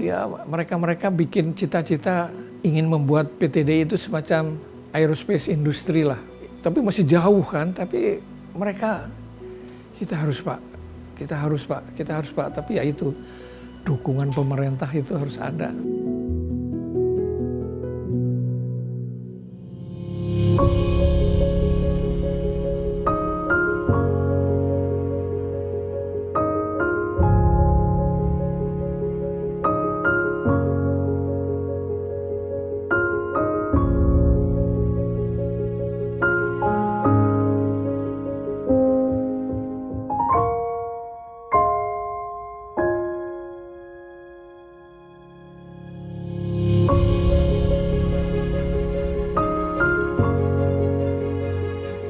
Ya mereka bikin cita-cita ingin membuat PTDI itu semacam aerospace industry lah. Tapi masih jauh kan, tapi mereka kita harus Pak. Tapi ya itu dukungan pemerintah itu harus ada.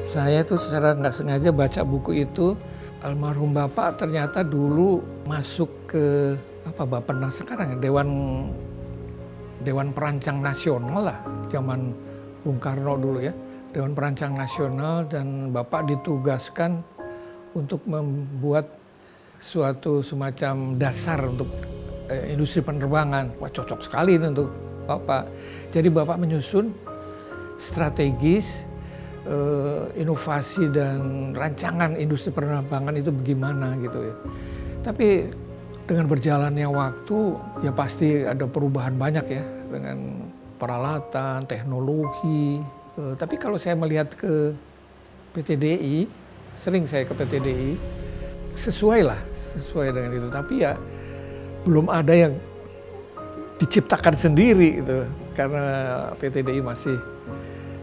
Saya tuh secara nggak sengaja baca buku itu, almarhum Bapak ternyata dulu masuk ke Bappenas sekarang ya, Dewan Perancang Nasional lah, zaman Bung Karno dulu ya, Dewan Perancang Nasional, dan Bapak ditugaskan untuk membuat suatu semacam dasar untuk industri penerbangan. Wah, cocok sekali ini untuk Bapak. Jadi Bapak menyusun strategis inovasi dan rancangan industri penerbangan itu bagaimana gitu ya. Tapi dengan berjalannya waktu ya pasti ada perubahan banyak ya dengan peralatan, teknologi. Tapi kalau saya melihat ke PTDI, sering saya ke PTDI, sesuai dengan itu. Tapi ya belum ada yang diciptakan sendiri gitu karena PTDI masih.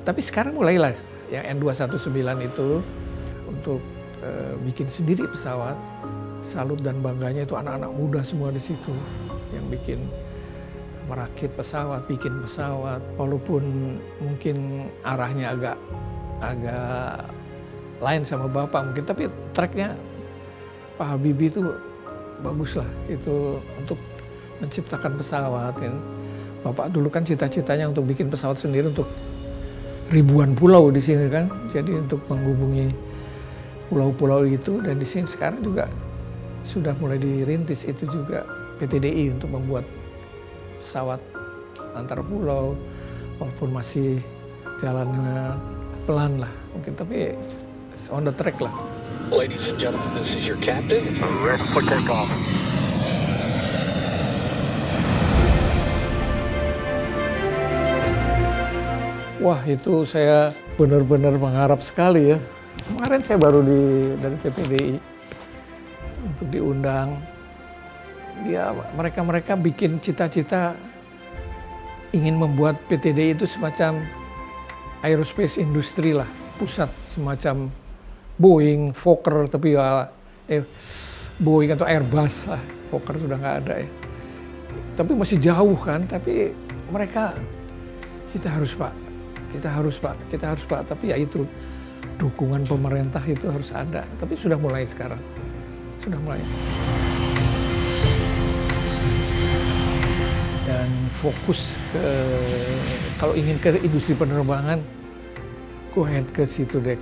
Tapi sekarang mulailah yang N219 itu untuk bikin sendiri pesawat. Salut dan bangganya itu anak-anak muda semua di situ yang merakit pesawat, bikin pesawat. Walaupun mungkin arahnya agak lain sama Bapak mungkin, tapi tracknya Pak Habibie itu bagus lah itu untuk menciptakan pesawat kan. Bapak dulu kan cita-citanya untuk bikin pesawat sendiri untuk ribuan pulau di sini kan, jadi untuk menghubungi pulau-pulau itu, dan di sini sekarang juga sudah mulai dirintis itu juga PTDI untuk membuat pesawat antar pulau, walaupun masih jalannya pelan lah mungkin, tapi on the track lah. Ladies and gentlemen, this is your captain. Ready for takeoff. Wah, itu saya benar-benar mengharap sekali ya. Kemarin saya baru dari PTDI untuk diundang. Ya, mereka bikin cita-cita ingin membuat PTDI itu semacam aerospace industry lah, pusat semacam Boeing, Fokker, tapi ya Boeing atau Airbus lah, Fokker sudah nggak ada ya. Tapi masih jauh kan, tapi mereka kita harus Pak. Tapi ya itu dukungan pemerintah itu harus ada. Tapi sudah mulai sekarang, sudah mulai. Dan fokus kalau ingin ke industri penerbangan, go ahead ke situ deh,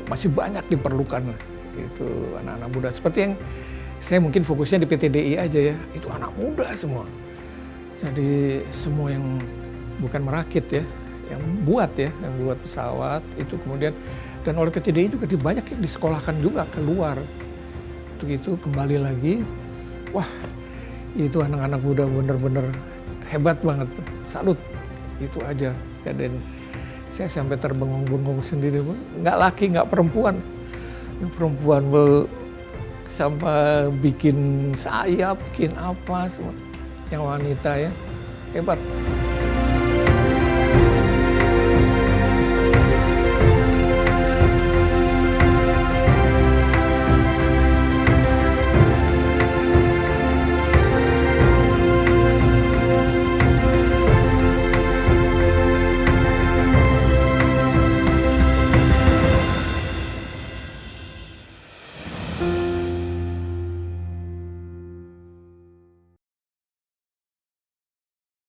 masih banyak diperlukan lah. Itu anak-anak muda. Seperti yang saya mungkin fokusnya di PTDI aja ya, itu anak muda semua. Jadi semua yang bukan merakit ya, yang buat pesawat itu kemudian, dan oleh PTDI juga banyak yang disekolahkan juga keluar. Untuk itu kembali lagi, wah itu anak-anak muda bener-bener hebat banget, salut itu aja. Dan saya sampai terbengong-bengong sendiri, nggak laki nggak perempuan, yang perempuan sampai bikin sayap, bikin apa semua, yang wanita ya hebat.